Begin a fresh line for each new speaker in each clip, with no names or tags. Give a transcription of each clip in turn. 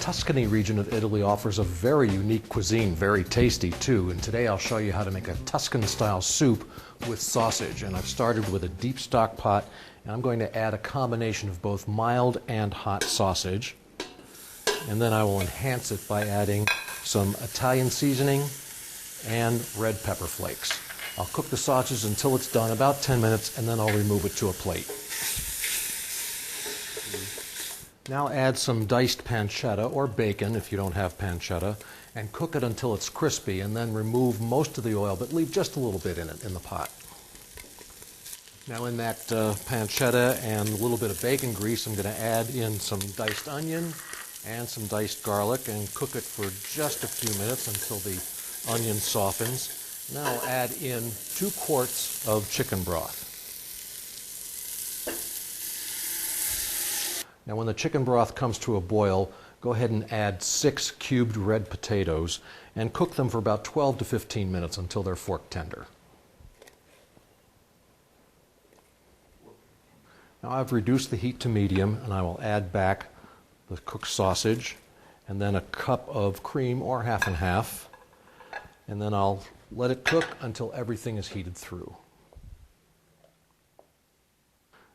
Tuscany region of Italy offers a very unique cuisine, very tasty too. And today I'll show you how to make a Tuscan-style soup with sausage. And I've started with a deep stock pot, and I'm going to add a combination of both mild and hot sausage. And then I will enhance it by adding some Italian seasoning and red pepper flakes. I'll cook the sausage until it's done, about 10 minutes, and then I'll remove it to a plate. Now add some diced pancetta or bacon if you don't have pancetta, and cook it until it's crispy, and then remove most of the oil, but leave just a little bit in it in the pot. Now in that pancetta and a little bit of bacon grease, I'm going to add in some diced onion and some diced garlic and cook it for just a few minutes until the onion softens. Now I'll add in 2 quarts of chicken broth. Now when the chicken broth comes to a boil, go ahead and add 6 cubed red potatoes and cook them for about 12 to 15 minutes until they're fork tender. Now I've reduced the heat to medium, and I will add back the cooked sausage and then a cup of cream or half and half, and then I'll let it cook until everything is heated through.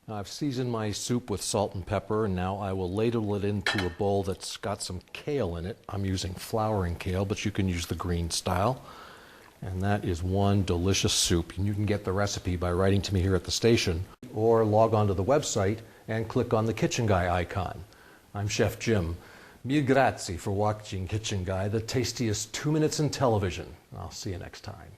Now I've seasoned my soup with salt and pepper, and now I will ladle it into a bowl that's got some kale in it. I'm using flowering kale, but you can use the green style. And that is one delicious soup. And you can get the recipe by writing to me here at the station, or log on to the website and click on the Kitchen Guy icon. I'm Chef Jim. Mille grazie for watching Kitchen Guy, the tastiest 2 minutes in television. I'll see you next time.